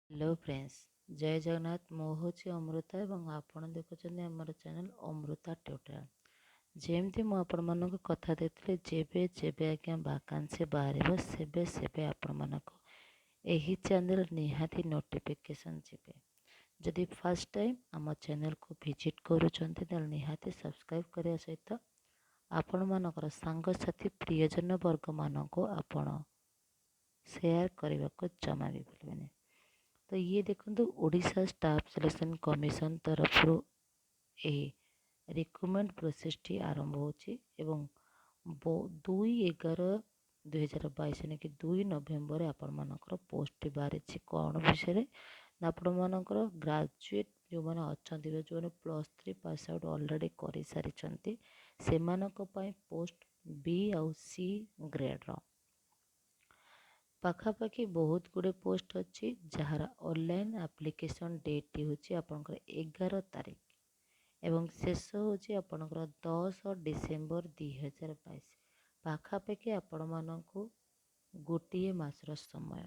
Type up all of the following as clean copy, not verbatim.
Hello friends, जय जगन्नाथ। मो हूँ अमृता और आपण देखुं आमर चैनल अमृता ट्यूटोरियल। जमती मुझे कथा देती जेबे जेबे आज्ञा वैकेंसी बाहर सेबे सेबे आपण मानक यही चैनल निहाती नोटिफिकेशन जीवे। जदि फर्स्ट टाइम आम चैनल को विजिट करुँच निहाती सब्सक्राइब करने सहित आपण मानकर सांगसाथी प्रियजन वर्ग मानक आपण शेयर करने को जमा भी भूलें। तो ये देखो ओडिशा स्टाफ सिलेक्शन कमिशन तरफ रिक्रुटमेंट प्रोसेस टी आरंभ हो 2/11/2022 यानी कि 2 नवेम्बर आपण मानकर पोस्ट बाहरी कौन विषय आपण मानकर ग्रेजुएट जो मैंने अच्छा जो मैंने +3 पास आउट ऑलरेडी कर सारी से पोस्ट बी आउ सी ग्रेड पाखापाखि बहुत गुड़े पोस्ट अच्छी जार ऑनलाइन एप्लिकेशन डेट हूँ आपंकर 11 तारीख एवं शेष हूँ आपंकर 10 डिसेम्बर 2022 पाखापाखि आपण मानक गोटे मासर समय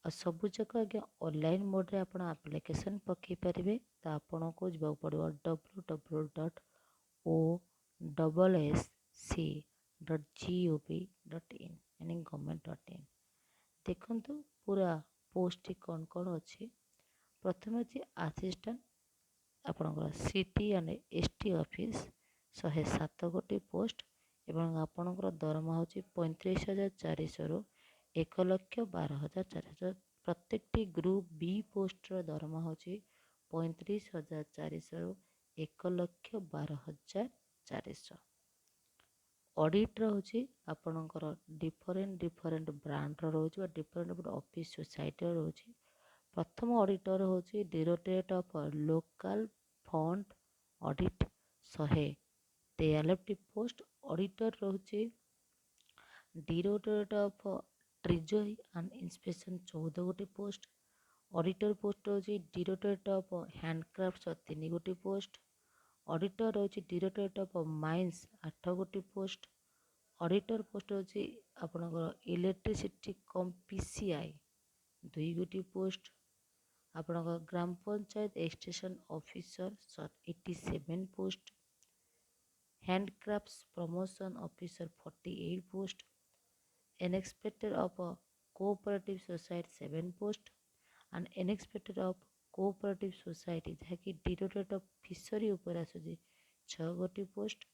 आ सबू जक आज्ञा ऑनलाइन मोड्रे आप एप्लिकेशन पकई पारे। तो आपन को जवाब पड़ो www.ossc.gov.in यानी govt.in। देखु पूरा पोस्ट कौन कौन अच्छी। प्रथम अच्छी असिस्टेंट आपणकर सिटी एंड एसटी ऑफिस 107 गोटी पोस्ट एवं आपणकर दरमा हूँ 35,400 रु 1,12,400। प्रत्येक ग्रुप बी पोस्टर दरमा हूँ 35,400 रु 1,12,400। ऑडिट रोचे आपणकर डिफरेंट ब्रांड रोचे डिफरेंट ऑफिस सोसाइटी रोचे। प्रथम ऑडिटर हूँ directorate of local fund audit 143 post. Auditor रोचे directorate of treasury and inspection 14 गोटी पोस्ट। ऑडिटर पोस्ट रोचे डायरेक्टरेट ऑफ हैंडक्राफ्ट 3 गोटी पोस्ट। ऑडिटर रोचे डायरेक्टरेट ऑफ माइंस 8 गोटी पोस्ट। ऑडिटर पोस्ट रोचे आपणकर इलेक्ट्रिसिटी कम पीसीआई 2 गोटी पोस्ट। आपणकर ग्राम panchayat extension officer 87 post. Handicrafts promotion officer 48 post. Inspector of cooperative society 7 post and inspector of cooperative society जहाँकि directorate of fishery उपर आसूँ 6 गोटी post.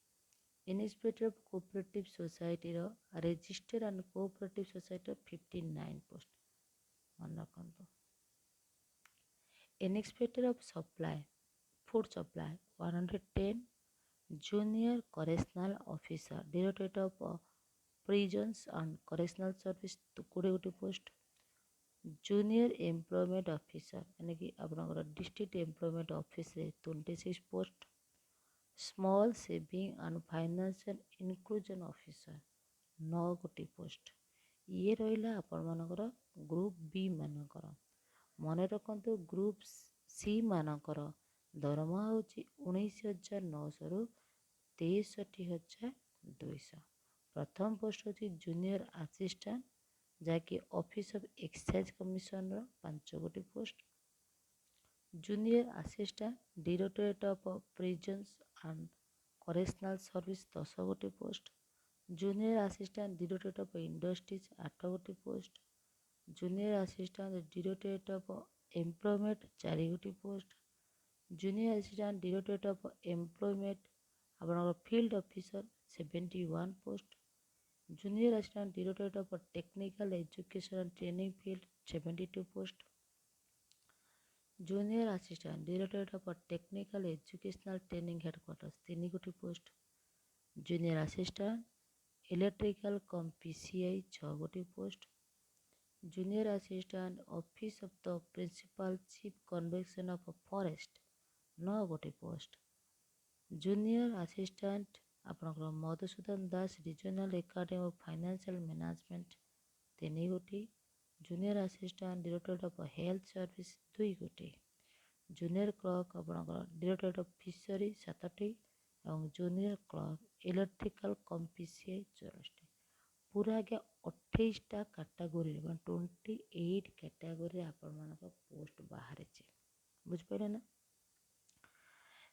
Inspector of cooperative society register and cooperative society 59 post मन रखु। Inspector of supply food supply 110। Junior correctional officer directorate of prisons and correctional service 20 गोटी post. Junior employment officer यानी कि आपंकर district employment office 26 post. Small saving and financial inclusion officer 9 गोटी post. ये रहा आपण मानकर ग्रुप बी मानकर। मन रखु ग्रुप सी मानकर दरमा हूँ 19,900 रु 63,200। प्रथम पोस्ट हूँ जूनियर असिस्टेंट जहाँकि ऑफिस ऑफ एक्साइज कमिशन 5 गोटी post. Junior assistant directorate of prisons and correctional service 10 गोटी post. Junior assistant directorate of industries 8 गोटी post. Junior assistant directorate of employment 4 गोटी post. Junior assistant directorate of employment आपन field officer 71 post. Junior assistant directorate of technical education and training field 72 post. Junior assistant directorate of technical educational training headquarters 3 गोटी post. Junior assistant electrical cum PCI 6 गोटी post. Junior assistant office of the principal chief convection of forest 9 गोटी post. Junior assistant आपनकर Madhusudan Das regional academy of financial management 3 गोटी। Junior assistant directorate of health service 2 गोटी। Junior clerk आपनकर directorate of fishery 7टी और junior clerk electrical cum PCI 64टी। पूरा आगे 28टा कैटेगरी 28 कैटेगरी आपण मानक पोस्ट बाहर बुझिपारे ना।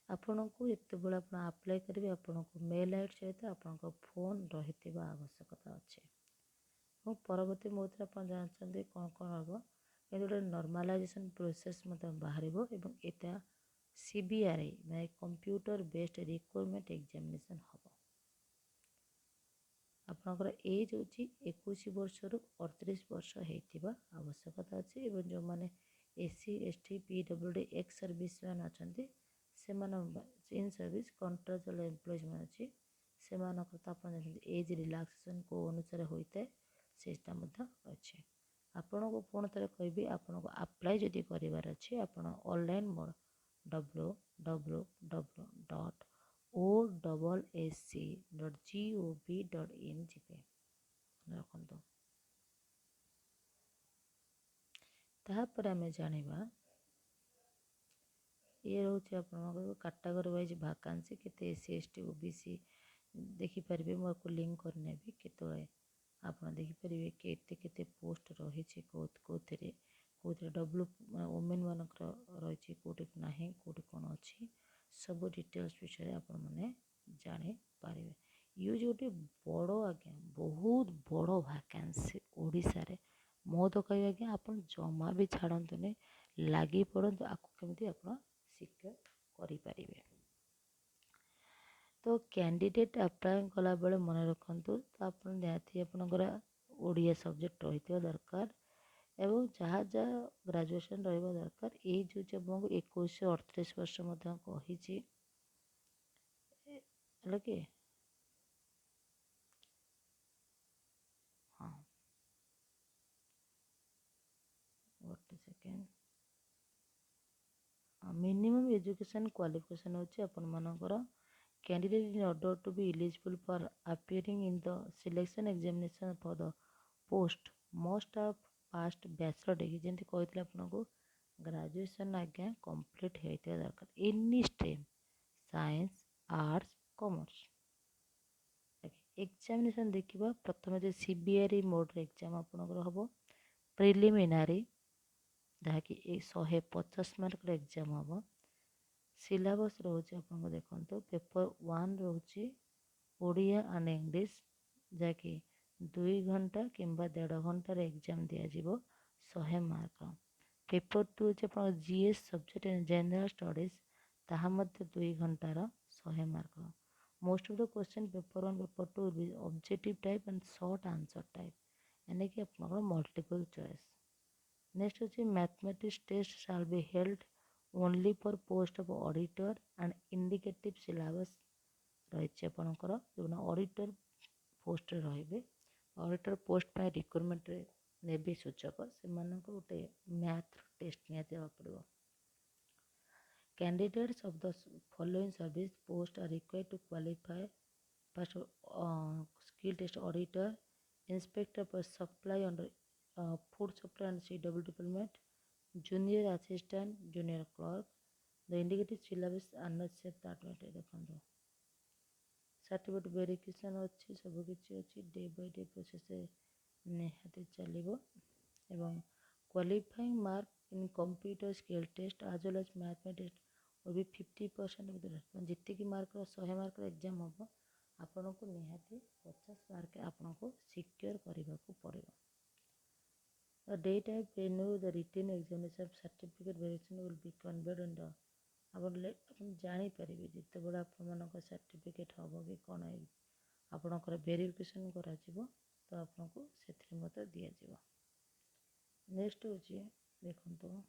आपन को एत बड़ा आप अप्लाई करेंगे आपन को मेल आईडी सहित आपन फोन रही आवश्यकता अच्छे। और परवर्ती मुहूर्त आप जानते कौन कौन हम ये गोटे नॉर्मलाइजेशन प्रोसेस बाहर एवं यहाँ सीबीआरआई मैं कंप्यूटर बेस्ड रिक्वायरमेंट एग्जामिनेशन हम। आपणकर एज हूँ 21 वर्ष रु 38 वर्ष होता आवश्यकता अच्छे। एवं जो मैंने SC ST PWD ex service man अच्छा से इन सर्विस कॉन्ट्रेक्चुअल एम्प्लॉइज मैंने अच्छी से एज रिलैक्सेशन को अनुसार होता है सेटा अच्छे। आपण को पुणी थे कहि आपन को अप्लाई जदि करार अच्छे आप ऑनलाइन मोड www.ossc.gov.in जी रखु। तापर आम जाना ये रोचे आप कैटेगरी वाइज वैकेंसी केते एससी एसटी ओबीसी देखिपारे मुझे लिंक करने भी केतले आप देखिपारे केते पोस्ट रही कौन डब्ल्यू वुमेन मानक रही कौटी ना कौटी कौन अच्छी सब डिटेल्स विषय आप जापारे। ये गोटे बड़ आज्ञा बहुत बड़ वैकेंसी ओडिशा रे मो तो कह आज्ञा आप जमा भी छाड़तुनि लगी पड़त आपको केमती आप सिक्योर करें। तो कैंडिडेट अप्लाई कला बेले मन रखु तो आप निहाती आपनकर ओडिया सब्जेक्ट रही दरकार एवं जहाँ जहाँ ग्रेजुएशन रहा दरकार एज हूँ आपको 21 से 38 वर्ष कही कि हाँ गोटे सेकेंड मिनिमम एजुकेशन क्वालिफिकेशन होची अपन मानकर candidate in order to be eligible for appearing in the selection examination for the post must have passed bachelor degree जमी कही आपको ग्रेजुएशन आज्ञा कंप्लीट होता दरकार any stream science arts commerce. Examination देखा प्रथम जो सीबीआरआई मोड एग्जाम आपनकर हम प्रिलिमिनारी जहाँकि 150 मार्क एग्जाम हम। सिलेबस रोचे आपको देखो पेपर 1 रोचे ओडिया एंड इंग्लिश जहाँकि 2 घंटा किंबा 1.5 घंटार एग्जाम दिज्व 100 मार्क। पेपर 2 हूँ GS subject and general studies ताहा 2 घंटार 100 mark. Most of the question paper 1 paper 2 will be objective type and short answer type यानी कि आप मल्टीपल चॉइस। नेक्स्ट हूँ mathematics test shall be held only for post of auditor and indicative syllabus रही आपणकर जो auditor post रे auditor post पर requirement ने भी सूचक से गोटे मैथ टेस्ट निहाती पड़ो। Candidates of the following service post are required to qualify first skill test auditor inspector for supply under food supply and CW department junior assistant junior clerk the indicative syllabus are not set that देखो certificate verification अच्छी सबकि अच्छी day by day process निहाती चलो एवं qualifying mark in computer skill test as well as mathematics और भी 50% जीत mark 100 mark exam हम आपण को निहाती 50 मार्क आपन को सिक्योर करने को पड़ो। The date I renew the written examination certificate verification will be conveyed in the अपन जापर जिते बड़ा आप सर्टिफिकेट हम कि कौन आपणकर वेरिफिकेशन कर तो आपको से दिज्व। नेक्स्ट हूँ देखो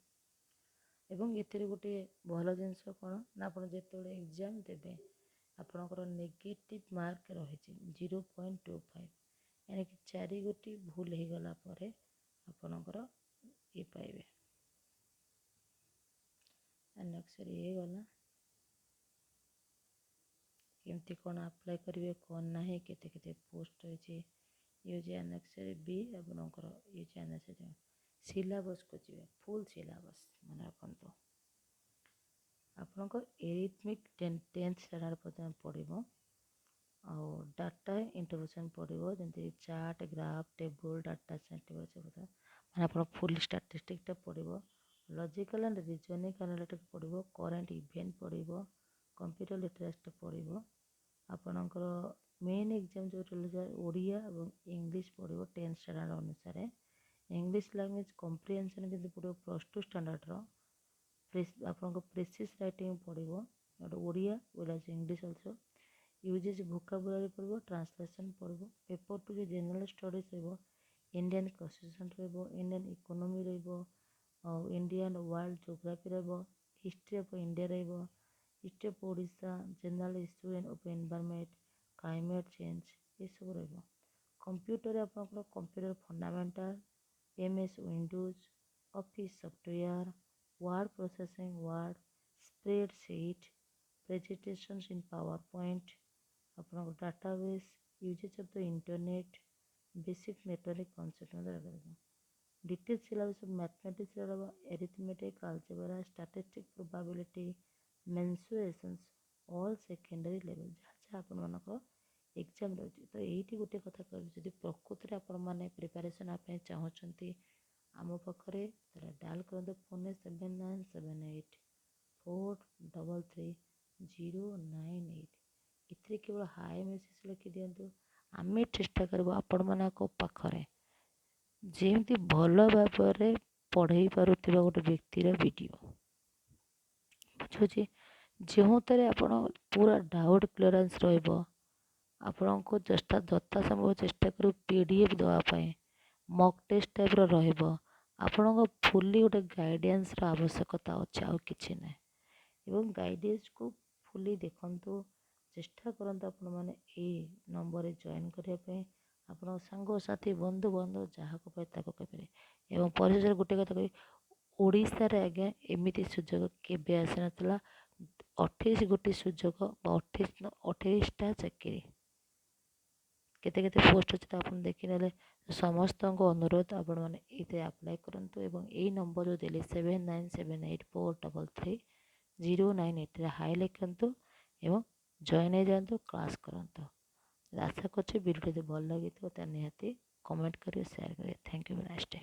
एवं ये गोटे भल जिनस कौन ना आप जो एग्जाम देवे आपणकर नेगेटिव मार्क रही 0.25 यानी कि 4 गोटी भूल हो गला आपणकर ये पाइबे। नेक्स्ट ये गला केमती कौन अप्लाई करेंगे कौन ना केते पोस्ट रही ये नेक्स्ट बी आपणकर ये नेक्स्ट सिलेबस को जी फुल सिलेबस मन रखु आपणकर एरिथमेटिक 10th स्टैंडर्ड पर्यटन पढ़ो ଆଉ ଡାଟା ଇଣ୍ଟରଭେନ୍ସନ୍ ପଡ଼ିବ, ଯେମିତି chart, graph, table, data scientific ମାନେ ଆପଣ ଫୁଲ୍ ଷ୍ଟାଟିଷ୍ଟିକ୍ଟା ପଡ଼ିବ। ଲଜିକାଲ୍ ଆଣ୍ଡ ରିଜନିଂ ଆନାଲିଟିକ୍ ପଡ଼ିବ। କରେଣ୍ଟ ଇଭେଣ୍ଟ ପଡ଼ିବ। କମ୍ପ୍ୟୁଟର ଲିଟରେସିଟା ପଡ଼ିବ। ଆପଣଙ୍କର ମେନ୍ ଏକ୍ଜାମ୍ ଯେଉଁ ରହିଲା ଓଡ଼ିଆ ଏବଂ ଇଂଲିଶ ପଡ଼ିବ 10th ଷ୍ଟାଣ୍ଡାର୍ଡ଼ ଅନୁସାରେ। ଇଂଲିଶ ଲାଙ୍ଗୁଏଜ୍ କମ୍ପ୍ରିହେନ୍ସନ୍ କିନ୍ତୁ ପଡ଼ିବ +2 ଷ୍ଟାଣ୍ଡାର୍ଡ଼ର। ଆପଣଙ୍କ ପ୍ରେସିସ୍ ରାଇଟିଂ ପଡ଼ିବ, ଗୋଟେ Odia well English also. Usage vocabulary ପଡ଼ିବ, ଟ୍ରାନ୍ସଲେସନ୍ ପଡ଼ିବ। ପେପର୍ 2 ଯେଉଁ ଜେନେରାଲ୍ ଷ୍ଟଡ଼ିଜ୍ ରହିବ, ଇଣ୍ଡିଆନ୍ କନଷ୍ଟିଟ୍ୟୁସନ୍ ରହିବ, ଇଣ୍ଡିଆନ୍ ଇକୋନୋମି ରହିବ, ଆଉ ଇଣ୍ଡିଆନ୍ ୱାର୍ଲଡ଼ ଜୋଗ୍ରାଫି ରହିବ, ହିଷ୍ଟ୍ରି ଅଫ୍ ଇଣ୍ଡିଆ ରହିବ, history of Odisha, general issue of environment, climate change, ଏସବୁ ରହିବ। କମ୍ପ୍ୟୁଟରରେ ଆପଣଙ୍କର computer fundamental, MS windows, office software, word processing, word, spreadsheet, presentations in power point, ଆପଣଙ୍କ database, usage of the internet, basic network concept ମଧ୍ୟ ରହିବ। Detail syllabus of mathematics ରହିବ, arithmetic, algebra, statistic, probability, mensurations, all secondary level, ଯାହା ଯାହା ଆପଣମାନଙ୍କର exam ରହିଛି। ତ ଏଇଠି ଗୋଟେ କଥା କହିବି, ଯଦି ପ୍ରକୃତରେ ଆପଣମାନେ ପ୍ରିପାରେସନ୍ ହେବା ପାଇଁ ଚାହୁଁଛନ୍ତି ଆମ ପାଖରେ, ତାହେଲେ ଡାଏଲ୍ କରନ୍ତୁ ଫୋନ୍ରେ 79788433 098। ଏଥିରେ କେବଳ ହାଏ ମେସେଜ୍ ଲେଖିଦିଅନ୍ତୁ। ଆମେ ଚେଷ୍ଟା କରିବୁ ଆପଣମାନଙ୍କ ପାଖରେ ଯେମିତି ଭଲ ଭାବରେ ପଢ଼େଇ ପାରୁଥିବା ଗୋଟେ ବ୍ୟକ୍ତିର ଭିଡ଼ିଓ, ବୁଝୁଛି, ଯେଉଁଥିରେ ଆପଣ ପୁରା ଡାଉଟ୍ କ୍ଲିୟରାନ୍ସ ରହିବ। ଆପଣଙ୍କୁ ଯଥା ସମ୍ଭବ ଚେଷ୍ଟା କରିବୁ PDF ଦେବା ପାଇଁ, ମକ୍ ଟେଷ୍ଟ ଟାଇପ୍ର ରହିବ। ଆପଣଙ୍କ ଫୁଲି ଗୋଟେ ଗାଇଡ଼ାନ୍ସର ଆବଶ୍ୟକତା ଅଛି, ଆଉ କିଛି ନାହିଁ। ଏବଂ ଗାଇଡ଼ାନ୍ସକୁ ଫୁଲି ଦେଖନ୍ତୁ, ଚେଷ୍ଟା କରନ୍ତୁ ଆପଣମାନେ ଏଇ ନମ୍ବରରେ ଜଏନ୍ କରିବା ପାଇଁ। ଆପଣଙ୍କ ସାଙ୍ଗସାଥି, ବନ୍ଧୁବାନ୍ଧବ ଯାହାକୁ ପାଇ ତାକୁ କହିପାରିବେ। ଏବଂ ପରିଶେଷରେ ଗୋଟେ କଥା କହିବି, ଓଡ଼ିଶାରେ ଆଜ୍ଞା ଏମିତି ସୁଯୋଗ କେବେ ଆସିନଥିଲା। 28 ଗୋଟି ସୁଯୋଗ ବା 28ଟା ଚାକିରି, କେତେ କେତେ ପୋଷ୍ଟ ଅଛି ତ ଆପଣ ଦେଖିନେଲେ। ସମସ୍ତଙ୍କୁ ଅନୁରୋଧ, ଆପଣମାନେ ଏଇଥିରେ ଆପ୍ଲାଏ କରନ୍ତୁ ଏବଂ ଏଇ ନମ୍ବର ଯେଉଁ ଦେଲି 7978433098ରେ ହାଇ ଲେଖନ୍ତୁ ଏବଂ ଜଏନ୍ ହେଇଯାଆନ୍ତୁ, କ୍ଲାସ୍ କରନ୍ତୁ। ଆଶା କରୁଛି ଭିଡ଼ିଓ ଯଦି ଭଲ ଲାଗିଥିବ ତାହେଲେ ନିହାତି କମେଣ୍ଟ କରିବେ, ସେୟାର କରିବେ। Thank you, nice day.